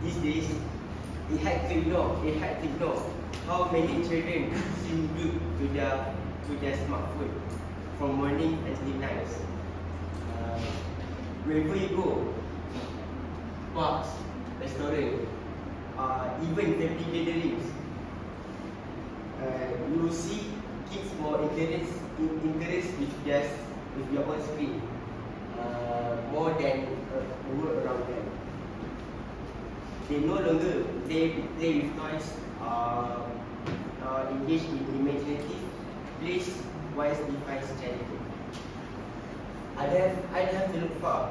these days, it had to ignore how many children seem glued to their smartphone from morning until night. Wherever you go, parks, restaurants, even family gatherings, you will see kids more interest with your own screen, more than the world around them. They no longer play with toys, engage in imaginative plays whilst device challenging. I don't have to look far.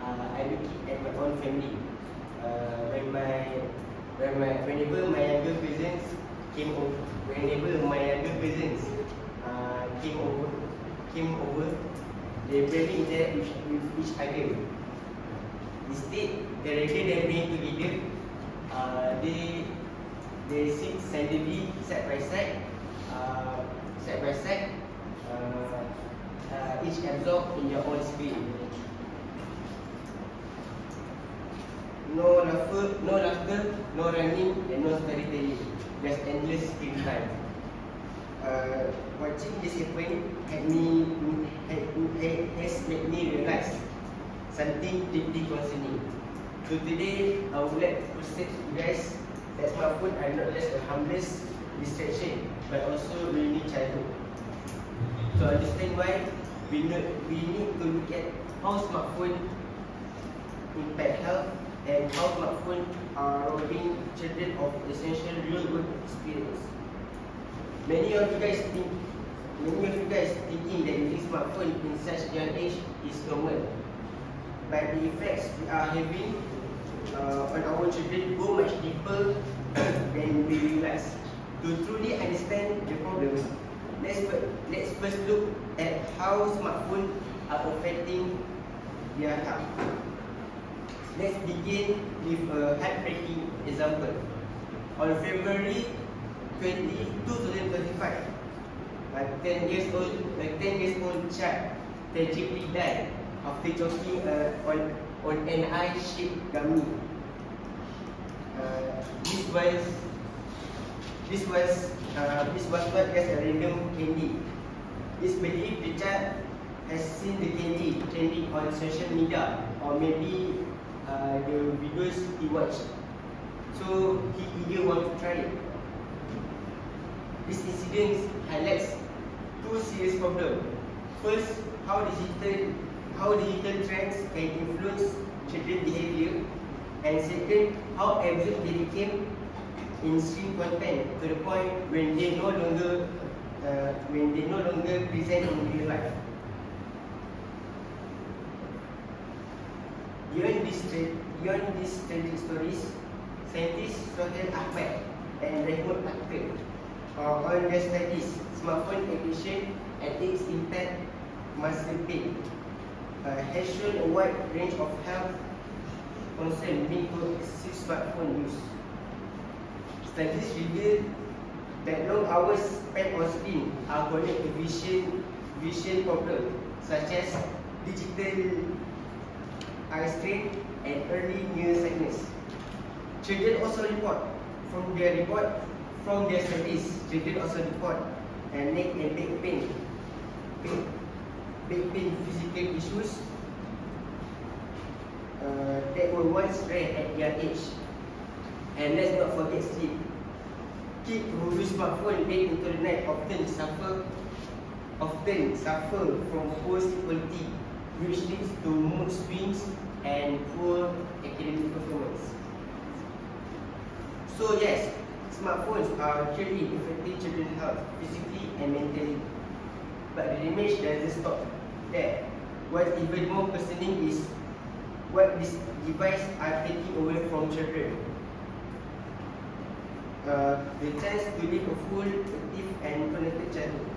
I look at my own family. Whenever my younger cousins came over, they barely interact with each other. Instead, rather than being together, they sit silently side by side, each absorbed in their own screen. No laughter, no running, and no storytelling. Just endless screen time. Watching this happen has made me realize something deeply concerning. So today, I would like to present to you guys that smartphones are not just a harmless distraction, but also ruining childhood. To understand why, we need to look at how smartphones impact health and how smartphones are robbing children of essential real-world experience. Many of you guys thinking that using smartphone in such young age is normal, but the effects we are having on our children go much deeper than we realize. To truly understand the problems, let's first look at how smartphones are affecting their health. Let's begin with a heartbreaking example. On February 20, 2025, a 10 years old child tragically died after choking on an eye-shaped gummy. This was not just a random candy. It's believed the child has seen the candy trending on social media, or maybe the videos he watched, so he eager want to try it. This incident highlights two serious problems. First, how digital trends can influence children's behavior, and second, how absurd they became in screen content to the point when they no longer present in real life. Beyond these tragic stories, scientists Sohail Ahmad and Rahmud Akhtar on their studies smartphone addiction and its impact muscle pain has shown a wide range of health concerns linked to excessive smartphone use. Studies reveal that long hours spent on screen are connected to vision problems such as digital eye strain and early near sightlessness. Children also report from their studies, neck and back pain physical issues that were once rare at their age. And let's not forget sleep. Kids who use smartphone late into the night often suffer from poor sleep quality, which leads to mood swings and poor academic performance. So yes, smartphones are clearly affecting children's health physically and mentally. But the damage doesn't stop there. What's even more concerning is what these devices are taking away from children. The chance to live a full, active and connected childhood.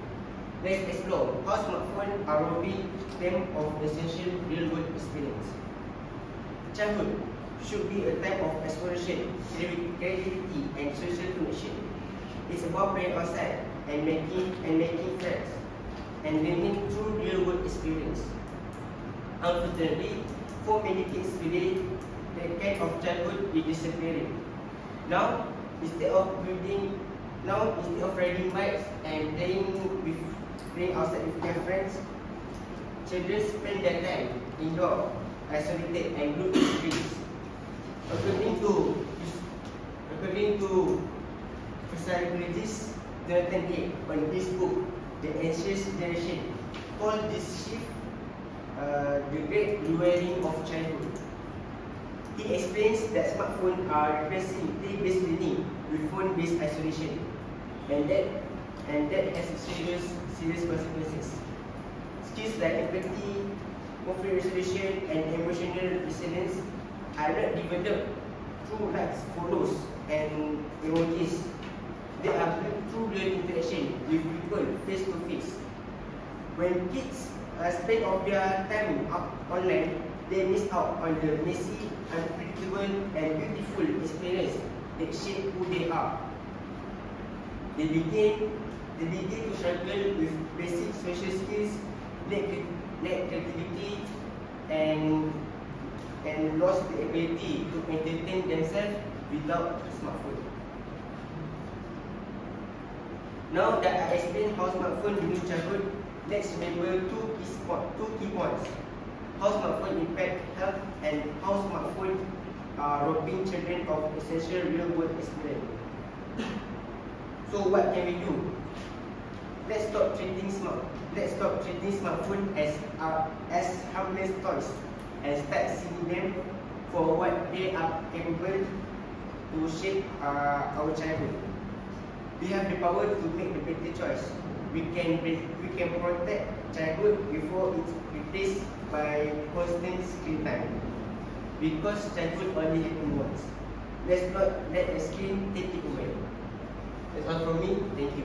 Let's explore how smartphones are robbing them of essential real-world experience. Childhood should be a time of exploration, creativity and social connection. It's about playing outside and making friends and learning through real-world experience. Unfortunately, for many kids today, that kind of childhood is disappearing. Now, instead of riding bikes and playing outside with their friends, children spend their time indoor, isolated and glued to screens. According to psychologist Jonathan Haidt on his book, The Anxious Generation, called this shift the great rewiring of childhood. He explains that smartphones are replacing play-based learning with phone-based isolation, and that has serious consequences. Skills like empathy, conflict resolution, and emotional resilience are not developed through likes, follows, and emojis. They are built through real interaction with people face to face. When kids spend all their time online, they miss out on the messy, unpredictable, and beautiful experience that shape who they are. They begin to struggle with basic social skills, lack creativity, and lost the ability to entertain themselves without a smartphone. Now that I explained how smartphone during childhood, let's remember two key points: how smartphone impact health and how smartphone are robbing children of essential real-world experience. So what can we do? Let's stop treating smartphone as harmless toys and start seeing them for what they are capable to shape our childhood. We have the power to make the better choice. We can protect childhood before it's replaced by constant screen time. Because childhood only happens once. Let's not let the screen take it away. That's all from me. Thank you.